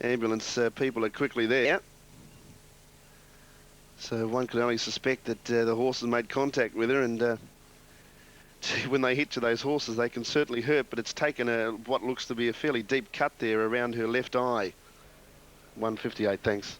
ambulance people are quickly there. So one could only suspect that the horses made contact with her, and when they hit to those horses, they can certainly hurt, but it's taken what looks to be a fairly deep cut there around her left eye. 158, thanks.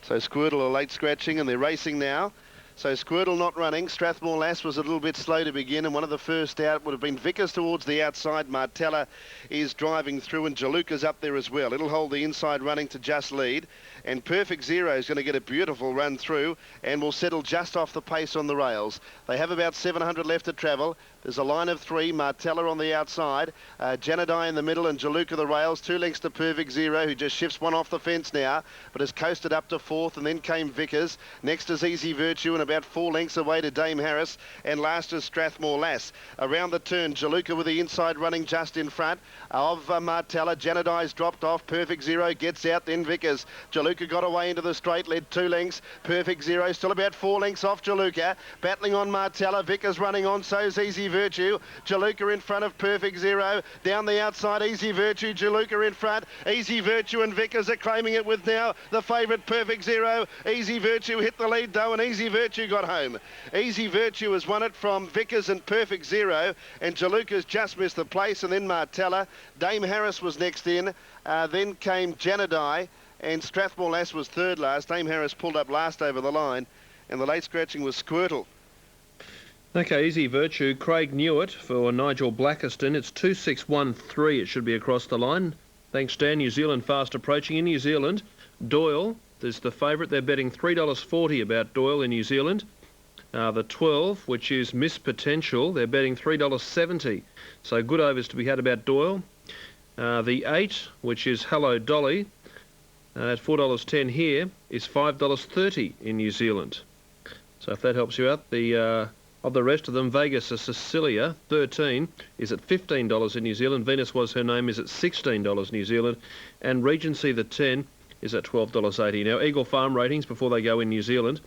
So Squirtle are late scratching, and they're racing now. So Squirtle not running. Strathmore Lass was a little bit slow to begin, and one of the first out would have been Vickers towards the outside. Martella is driving through, and Jaluka's up there as well. It'll hold the inside running to just lead, and Perfect Zero is going to get a beautiful run through and will settle just off the pace on the rails. They have about 700 left to travel. There's a line of three, Martella on the outside, Janadai in the middle, and Jaluka the rails. 2 lengths to Perfect Zero, who just shifts one off the fence now, but has coasted up to fourth, and then came Vickers. Next is Easy Virtue, and about 4 lengths away to Dame Harris, and last is Strathmore Lass. Around the turn, Jaluka with the inside running just in front of Martella. Janadai's dropped off. Perfect Zero gets out, then Vickers. Jaluka got away into the straight, led 2 lengths. Perfect Zero still about 4 lengths off Jaluka. Battling on Martella. Vickers running on, so's Easy Virtue. Jaluka in front of Perfect Zero. Down the outside, Easy Virtue. Jaluka in front. Easy Virtue and Vickers are claiming it with now the favourite Perfect Zero. Easy Virtue hit the lead though, and Easy Virtue got home. Easy Virtue has won it from Vickers and Perfect Zero, and Jaluka's just missed the place, and then Martella. Dame Harris was next in, then came Janadai, and Strathmore Lass was third last. Dame Harris pulled up last over the line, and the late scratching was Squirtle. Okay, Easy Virtue, Craig Newitt for Nigel Blackiston. It's 2613. It should be across the line. Thanks, Dan. New Zealand fast approaching. In New Zealand, Doyle is the favourite. They're betting $3.40 about Doyle in New Zealand. The 12, which is Miss Potential, they're betting $3.70. So good overs to be had about Doyle. The 8, which is Hello Dolly, at $4.10 here, is $5.30 in New Zealand. So if that helps you out, of the rest of them, Vegas Cecilia, 13, is at $15 in New Zealand. Venus Was Her Name is at $16 New Zealand. And Regency, the 10, is at $12.80. Now, Eagle Farm ratings before they go in New Zealand.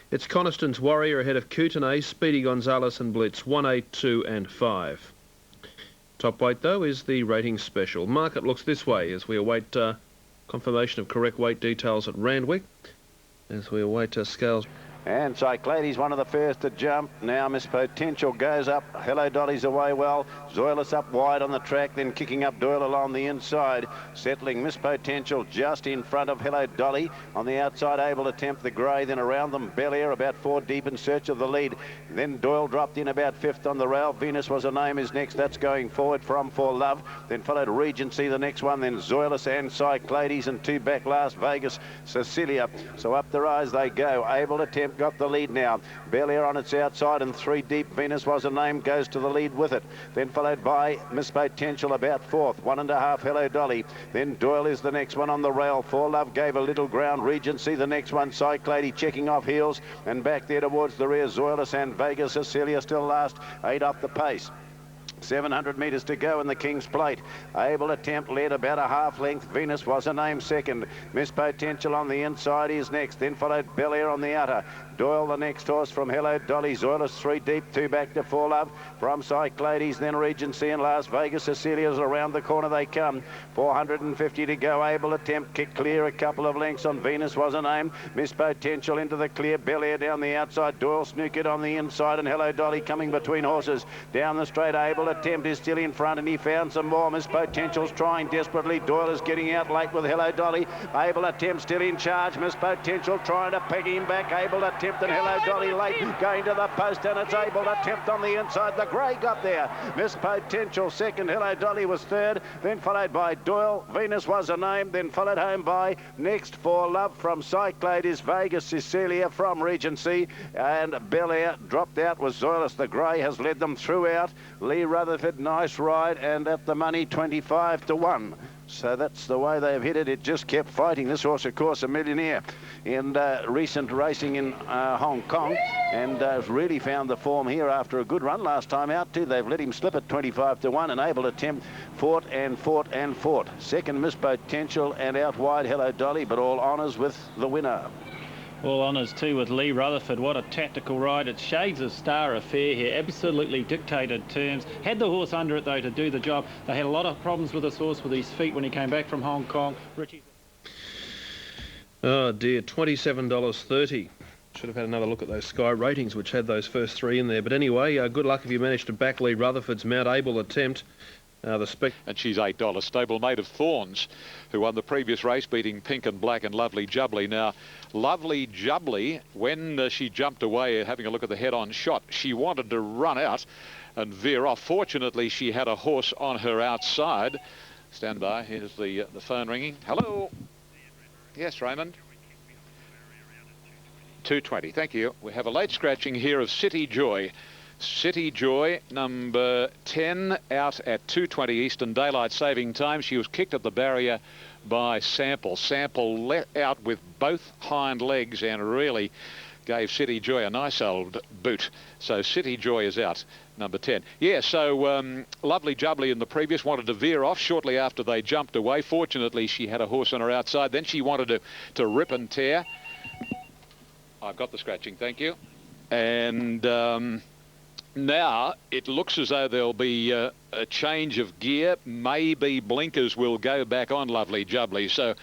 It's Coniston's Warrior ahead of Kootenay, Speedy Gonzalez and Blitz, 1, 8, 2 and 5. Top weight, though, is the rating special. Market looks this way as we await confirmation of correct weight details at Randwick, as we await scales. And Cyclades, one of the first to jump. Now Miss Potential goes up. Hello Dolly's away well. Zoilus up wide on the track, then kicking up Doyle along the inside. Settling Miss Potential just in front of Hello Dolly. On the outside, able to tempt the grey. Then around them, Bel Air about 4 deep in search of the lead. Then Doyle dropped in about 5th on the rail. Venus Was Her Name is next. That's going forward from For Love. Then followed Regency, the next one. Then Zoilus and Cyclades, and 2 back last, Vegas Cecilia. So up the rise they go. Able to tempt got the lead now. Bel Air on its outside, and 3 deep. Venus Was Her Name goes to the lead with it. Then followed by Miss Potential about 4th. 1.5 Hello Dolly. Then Doyle is the next one on the rail. For Love gave a little ground. Regency the next one. Cyclades checking off heels, and back there towards the rear, Zoilus and Vegas Cecilia still last. 8 off the pace. 700 metres to go in the King's Plate. Able attempt led about a half length. Venus Was Her Name second. Miss Potential on the inside is next. Then followed Bel Air on the outer. Doyle the next horse from Hello Dolly. Zoilus 3 deep, 2 back to For Love. From Cyclades, then Regency and Las Vegas Cecilia's around the corner they come. 450 to go. Able attempt kick clear a couple of lengths on Venus Was Her Name. Miss Potential into the clear. Bel Air down the outside. Doyle Snookered on the inside, and Hello Dolly coming between horses. Down the straight, Able attempt is still in front, and he found some more. Miss Potential's trying desperately. Doyle is getting out late with Hello Dolly. Able attempt still in charge. Miss Potential trying to peg him back. Able attempt, and Hello Dolly late going to the post, and it's Able attempt on the inside. The grey got there. Miss Potential second. Hello Dolly was third. Then followed by Doyle. Venus Was Her Name. Then followed home by next For Love from Cyclades. Vegas Cecilia from Regency, and Bel Air dropped out was Zoilus. The grey has led them throughout. Lee Rutherford, nice ride, and at the money 25 to 1. So that's the way they've hit it. It just kept fighting. This horse, of course, a millionaire in recent racing in Hong Kong, and really found the form here after a good run last time out too. They've let him slip at 25 to 1, and Able to attempt fought and fought and fought. Second Miss Potential, and out wide Hello Dolly, but all honours with the winner. All honours too with Lee Rutherford. What a tactical ride. It's shades of Star Affair here. Absolutely dictated terms. Had the horse under it though to do the job. They had a lot of problems with this horse with his feet when he came back from Hong Kong. Richie Oh dear, $27.30. Should have had another look at those Sky ratings, which had those first three in there. But anyway, good luck if you manage to back Lee Rutherford's Mount Abel attempt. And she's $8. Stablemate of Thorns, who won the previous race, beating Pink and Black and Lovely Jubbly. Now, Lovely Jubbly, when she jumped away, having a look at the head-on shot, she wanted to run out and veer off. Fortunately, she had a horse on her outside. Stand by. Here's the phone ringing. Hello. Yes, Raymond. 2:20. Thank you. We have a late scratching here of City Joy. City Joy, number 10, out at 2:20 Eastern Daylight Saving Time. She was kicked at the barrier by Sample. Sample let out with both hind legs and really gave City Joy a nice old boot. So City Joy is out, number 10. Yeah, so Lovely Jubbly in the previous wanted to veer off shortly after they jumped away. Fortunately, she had a horse on her outside. Then she wanted to rip and tear. I've got the scratching, thank you. And now it looks as though there'll be a change of gear. Maybe blinkers will go back on Lovely Jubbly. So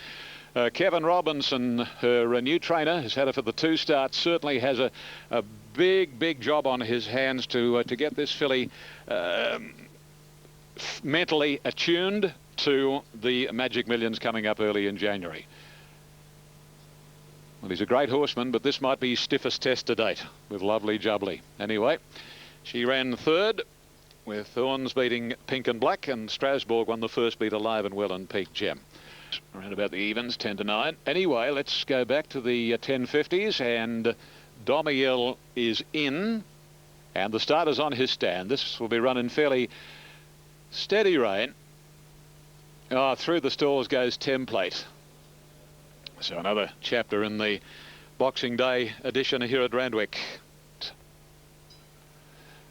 Kevin Robinson, her new trainer, has had her for the 2 starts, certainly has a big job on his hands to get this filly mentally attuned to the Magic Millions coming up early in January. Well, he's a great horseman, but this might be his stiffest test to date with Lovely Jubbly. Anyway, she ran third with Thorns beating Pink and Black, and Strasbourg won the first beat Alive and Well and Peak Gem. Around about the evens, 10-9. Anyway, let's go back to the 1050s, and Domiel is in, and the starter's on his stand. This will be run in fairly steady rain. Through the stalls goes Template. So another chapter in the Boxing Day edition here at Randwick.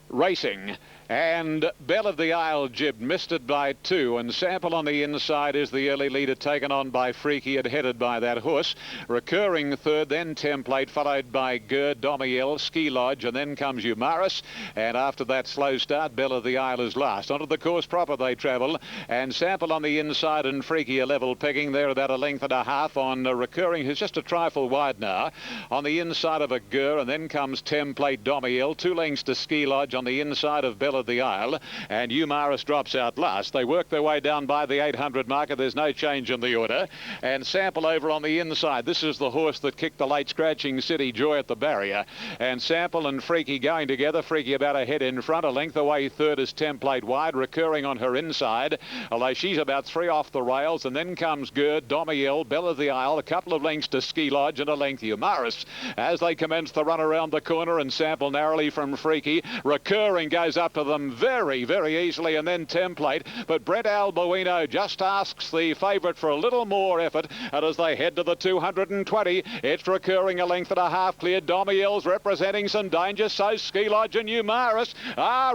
Racing. And Belle of the Isle jibbed, missed it by 2, and Sample on the inside is the early leader, taken on by Freaky and headed by that horse. Recurring third, then Template, followed by Gerd, Domiel, Ski Lodge, and then comes Umaris. And after that slow start, Belle of the Isle is last. Onto the course proper they travel, and Sample on the inside and Freaky a level pegging. They're about a length and a half on Recurring, who's just a trifle wide now. On the inside of a Gur, and then comes Template, Domiel, 2 lengths to Ski Lodge on the inside of Belle of the Isle, and Umaris drops out last. They work their way down by the 800 marker. There's no change in the order, and Sample over on the inside. This is the horse that kicked the late scratching City Joy at the barrier, and Sample and Freaky going together. Freaky about a head in front, a length away third is Template wide. Recurring on her inside, although she's about 3 off the rails, and then comes Gerd, Domiel, Belle of the Isle, a couple of lengths to Ski Lodge, and a length Umaris as they commence the run around the corner, and Sample narrowly from Freaky. Recurring goes up to them very easily, and then Template, but Brett Albuino just asks the favourite for a little more effort, and as they head to the 220, it's Recurring a length and a half clear. Domiel's representing some danger, so Ski Lodge and Umaris.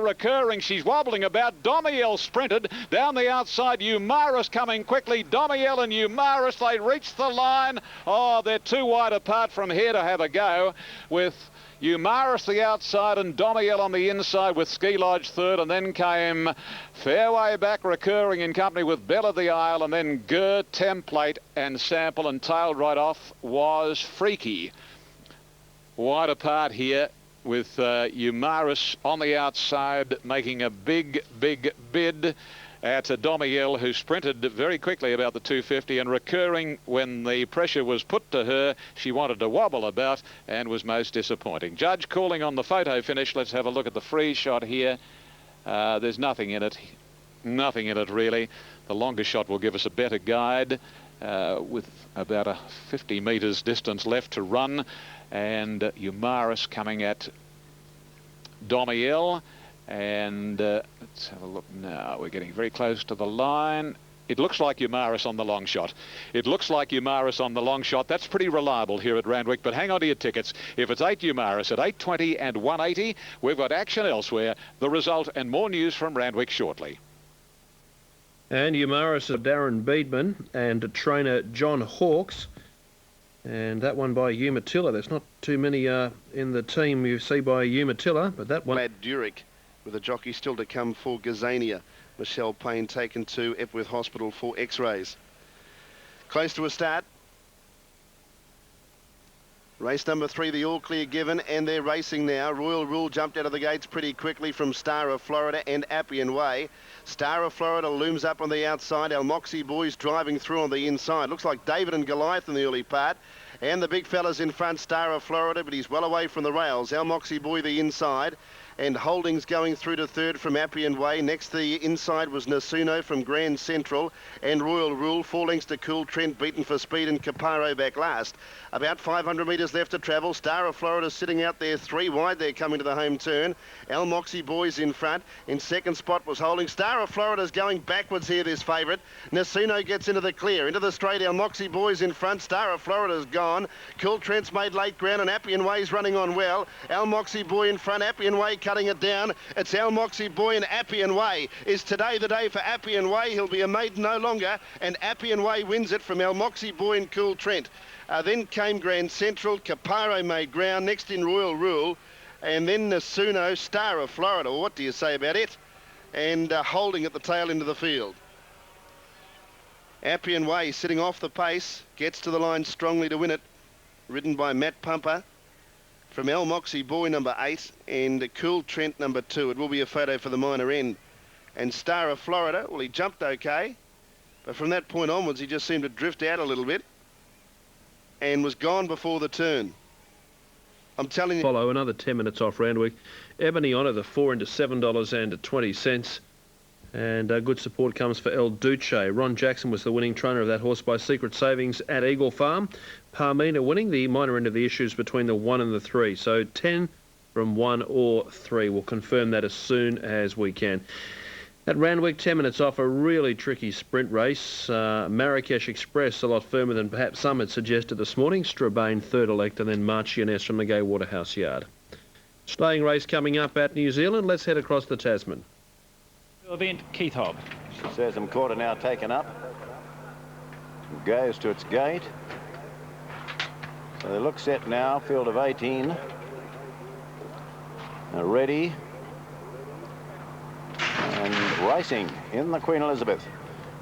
Recurring, she's wobbling about. Domiel sprinted down the outside. Umaris coming quickly. Domiel and Umaris, they reach the line. They're too wide apart from here to have a go, with Umaris the outside and Domiel on the inside with Ski Lodge third, and then came Fairway back Recurring in company with Belle of the Isle, and then Gur, Template and Sample, and tailed right off was Freaky. Wide apart here with Umaris on the outside making a big bid at Domiel, who sprinted very quickly about the 250, and Recurring, when the pressure was put to her, she wanted to wobble about and was most disappointing. Judge calling on the photo finish. Let's have a look at the free shot here. There's nothing in it. Nothing in it, really. The longer shot will give us a better guide, with about a 50 metres distance left to run, and Umaris coming at Domiel. And let's have a look now. We're getting very close to the line. It looks like Umaris on the long shot. It looks like Umaris on the long shot. That's pretty reliable here at Randwick, but hang on to your tickets. If it's 8 Umaris at 8.20 and 180, we've got action elsewhere. The result and more news from Randwick shortly. And Umaris of Darren Beedman and trainer John Hawkes. And that one by Umatilla. There's not too many in the team you see by Umatilla, but that one... Lad Durick, with a jockey still to come for Gazania. Michelle Payne taken to Epworth Hospital for x-rays. Close to a start. Race number 3, the all clear given, and they're racing now. Royal Rule jumped out of the gates pretty quickly from Star of Florida and Appian Way. Star of Florida looms up on the outside. El Moxie Boys driving through on the inside. Looks like David and Goliath in the early part. And the big fella's in front, Star of Florida, but he's well away from the rails. El Moxie Boy the inside. And Holdings going through to third from Appian Way. Next, the inside was Nasuno from Grand Central and Royal Rule. 4 lengths to Cool Trent, beaten for speed, and Caparo back last. About 500 metres left to travel. Star of Florida sitting out there 3 wide. They're coming to the home turn. El Moxie Boys in front. In second spot was Holdings. Star of Florida's going backwards here, this favourite. Nasuno gets into the clear. Into the straight, El Moxie Boys in front. Star of Florida's gone. Cool Trent's made late ground and Appian Way's running on well. El Moxie Boy in front. Appian Way cutting it down. It's El Moxie Boy and Appian Way. Is today the day for Appian Way? He'll be a maiden no longer, and Appian Way wins it from El Moxie Boy and Cool Trent. Then came Grand Central. Caparo made ground. Next in Royal Rule, and then Nasuno, Star of Florida. What do you say about it? And Holding at the tail end of the field. Appian Way sitting off the pace, gets to the line strongly to win it. Ridden by Matt Pumper. From El Moxie Boy number 8 and Cool Trent number 2. It will be a photo for the minor end. And Star of Florida, well, he jumped okay, but from that point onwards he just seemed to drift out a little bit and was gone before the turn. I'm telling you. Follow another 10 minutes off Randwick. Ebony Honor, the 4 into $7.20. And good support comes for El Duce. Ron Jackson was the winning trainer of that horse by Secret Savings at Eagle Farm. Parmina winning. The minor end of the issues between the 1 and the 3. So 10 from 1 or 3. We'll confirm that as soon as we can. At Randwick, 10 minutes off a really tricky sprint race. Marrakesh Express a lot firmer than perhaps some had suggested this morning. Strabane third elect, and then Marchioness from the Gay Waterhouse Yard. Staying race coming up at New Zealand. Let's head across the Tasman. Event, Keith Hobb. Sesame Quarter now taken up. Goes to its gate. So they look set now. Field of 18. Ready. And racing in the Queen Elizabeth.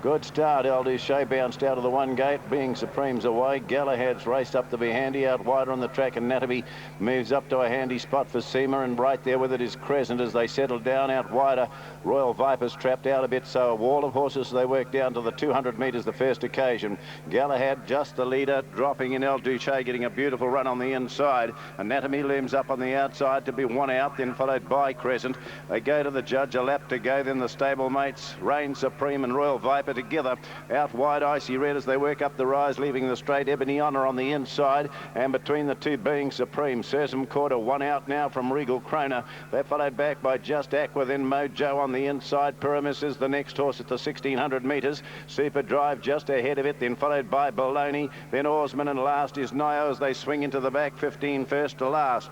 Good start. El Duce bounced out of the 1 gate. Being Supreme's away. Galahad's raced up to be handy. Out wider on the track. Anatomy moves up to a handy spot for Seamer. And right there with it is Crescent as they settle down out wider. Royal Viper's trapped out a bit. So a wall of horses. They work down to the 200 metres the first occasion. Galahad just the leader. Dropping in El Duce. Getting a beautiful run on the inside. Anatomy looms up on the outside to be 1 out. Then followed by Crescent. They go to the judge. A lap to go. Then the stablemates Reign Supreme and Royal Viper together. Out wide, Icy Red as they work up the rise, leaving the straight. Ebony Honor on the inside, and between the 2 Being Supreme. Sesame Quarter 1 out now from Regal Kroner. They're followed back by Just Aqua, then Mojo on the inside. Pyramus is the next horse at the 1600 metres. Super Drive just ahead of it, then followed by Bologna, then Oarsman, and last is Nio as they swing into the back. 15 first to last.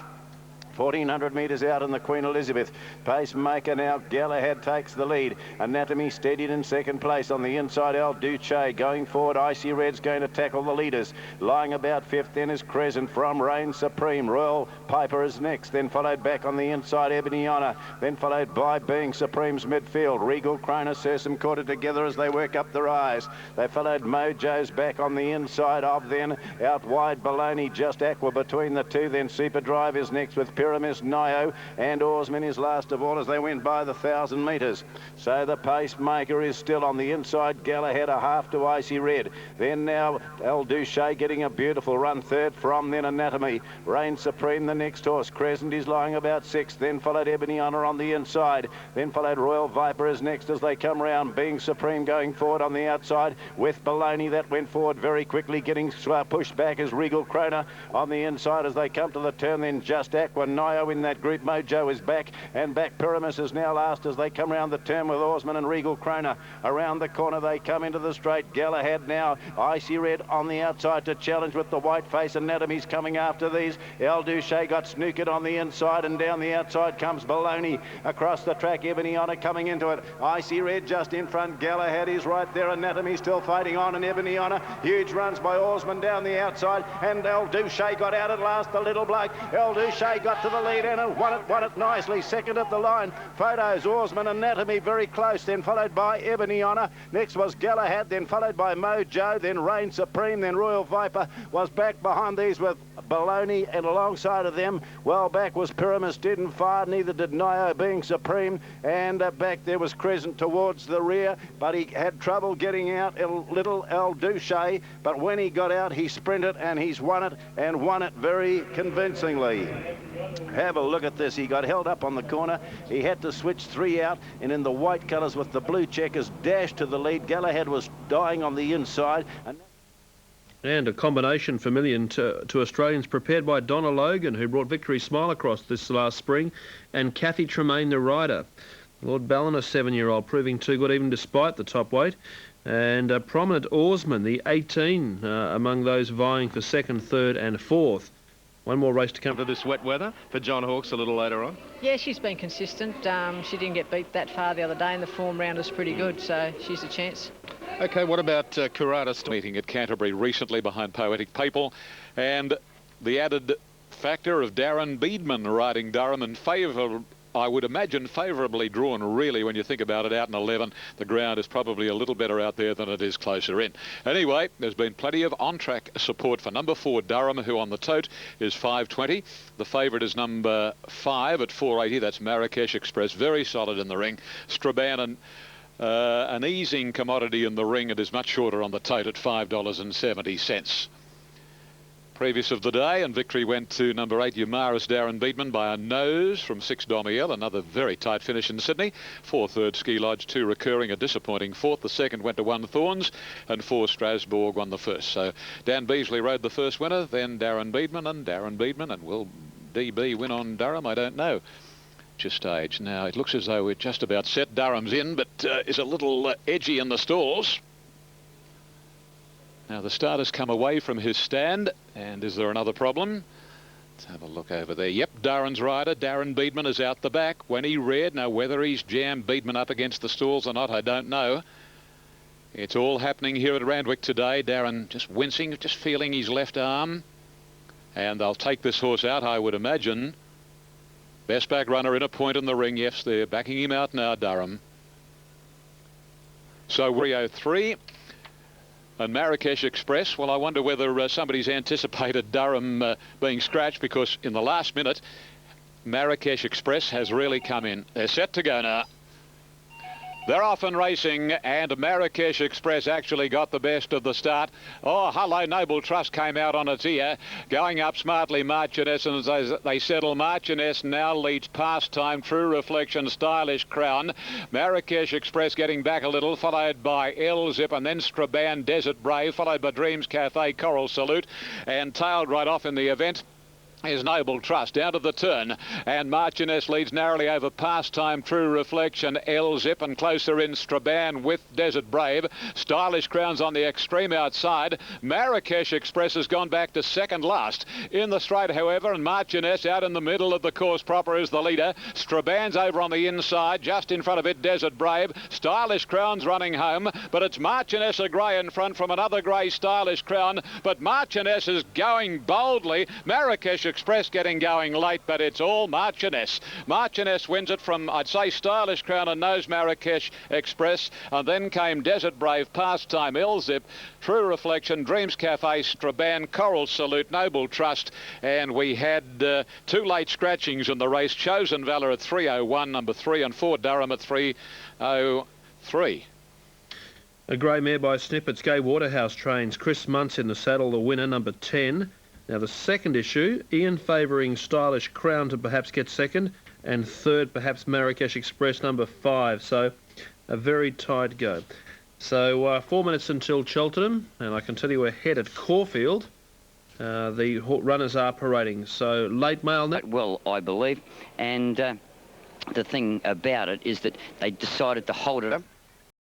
1400 metres out in the Queen Elizabeth. Pacemaker now. Galahad takes the lead. Anatomy steadied in second place. On the inside, El Duce going forward. Icy Red's going to tackle the leaders. Lying about 5th then is Crescent from Reign Supreme. Royal Piper is next. Then followed back on the inside, Ebony Honor. Then followed by Being Supreme's midfield. Regal Kroner, Sesame Quarter together as they work up the rise. They followed Mojo's back on the inside of then. Out wide, Bologna, Just Aqua between the 2. Then Super Drive is next with Pyramus, Nio, and Oarsman is last of all as they went by the 1,000 metres. So the Pacemaker is still on the inside. Galahad a half to Icy Red. Then now El Duce getting a beautiful run. Third from then Anatomy. Reign Supreme the next horse. Crescent is lying about 6th. Then followed Ebony Honor on the inside. Then followed Royal Viper is next as they come round. Being Supreme going forward on the outside with Bologna. That went forward very quickly, getting pushed back as Regal Kroner on the inside as they come to the turn. Then Just Aqua, Nio in that group. Mojo is back, and back Pyramus is now last as they come round the turn with Oarsman and Regal Kroner. Around the corner they come into the straight. Galahad now. Icy Red on the outside to challenge with the white face. Anatomy's coming after these. El Duce got snookered on the inside, and down the outside comes Bologna. Across the track, Ebony Honor coming into it. Icy Red just in front. Galahad is right there. Anatomy still fighting on, and Ebony Honor. Huge runs by Oarsman down the outside, and El Duce got out at last, the little bloke. El Duce got to the lead and won it nicely. Second at the line. Photos, Oarsman, Anatomy very close, then followed by Ebony Honor. Next was Galahad, then followed by Mojo, then Reign Supreme, then Royal Viper was back behind these with Baloney, and alongside of them, well back was Pyramus, didn't fire, neither did Nio Being Supreme, and back there was Crescent towards the rear, but he had trouble getting out, little El Duche, but when he got out, he sprinted and he's won it, and won it very convincingly. Have a look at this. He got held up on the corner. He had to switch 3 out, and in the white colours with the blue checkers, dashed to the lead. Galahad was dying on the inside. And a combination for million to Australians prepared by Donna Logan, who brought Victory Smile across this last spring, and Kathy Tremaine, the rider. Lord Ballon, a 7-year-old, proving too good even despite the top weight. And a prominent oarsman, the 18, among those vying for 2nd, 3rd and 4th. One more race to come for this wet weather for John Hawkes a little later on. Yeah, she's been consistent. She didn't get beat that far the other day, and the form round is pretty good, so she's a chance. OK, what about Curata meeting at Canterbury recently behind Poetic People, and the added factor of Darren Beedman riding Durham in favour, I would imagine favourably drawn, really, when you think about it, out in 11. The ground is probably a little better out there than it is closer in. Anyway, there's been plenty of on-track support for number 4, Durham, who on the tote is 5.20. The favourite is number 5 at 4.80. That's Marrakesh Express, very solid in the ring. Strabane, an easing commodity in the ring. It is much shorter on the tote at $5.70. Previous of the day, and victory went to number 8, Umaris Darren Beedman by a nose from 6, Domiel. Another very tight finish in Sydney. 4, Third Ski Lodge, 2 Recurring, a disappointing 4th. The 2nd went to 1, Thorns, and 4, Strasbourg won the 1st. So Dan Beasley rode the first winner, then Darren Beedman, and will DB win on Durham? I don't know. Just stage. Now it looks as though we're just about set. Durham's in, but is a little edgy in the stalls. Now the starter's come away from his stand, and is there another problem? Let's have a look over there. Yep, Darren's rider, Darren Beedman, is out the back. When he reared, now whether he's jammed Beedman up against the stalls or not, I don't know. It's all happening here at Randwick today. Darren just wincing, just feeling his left arm. And they'll take this horse out, I would imagine. Best back runner in a point in the ring. Yes, they're backing him out now, Durham. So Rio 3 and Marrakesh Express. Well, I wonder whether somebody's anticipated Durham being scratched, because in the last minute, Marrakesh Express has really come in. They're set to go now. They're off and racing, and Marrakesh Express actually got the best of the start. Oh, Hello Noble Trust came out on its ear, going up smartly Marchioness, and as they settle, Marchioness now leads Pastime, True Reflection, Stylish Crown. Marrakesh Express getting back a little, followed by El Zip, and then Strabane, Desert Brave, followed by Dreams Cafe, Coral Salute, and tailed right off in the event is Noble Trust down to the turn, and Marchioness leads narrowly over Pastime, True Reflection, El Zip, and closer in Strabane with Desert Brave. Stylish Crown's on the extreme outside. Marrakesh Express has gone back to 2nd last in the straight, however, and Marchioness out in the middle of the course proper is the leader. Strabane's over on the inside, just in front of it Desert Brave. Stylish Crown's running home, but it's Marchioness a grey in front from another grey Stylish Crown, but Marchioness is going boldly. Marrakesh Express getting going late, but it's all Marchioness. Marchioness wins it from, I'd say, Stylish Crown and nose Marrakesh Express, and then came Desert Brave, Pastime, El Zip, True Reflection, Dreams Cafe, Strabane, Coral Salute, Noble Trust, and we had 2 late scratchings in the race. Chosen Valor at 3.01, number 3, and 4 Durham at 3.03. A grey mare by Snippets, Gay Waterhouse trains. Chris Muntz in the saddle, the winner, number 10. Now the second issue, Ian favouring Stylish Crown to perhaps get 2nd, and 3rd perhaps Marrakesh Express, number 5. So a very tight go. So 4 minutes until Cheltenham, and I can tell you ahead at Caulfield, the runners are parading. So late mail now. Well, I believe, and the thing about it is that they decided to hold it up.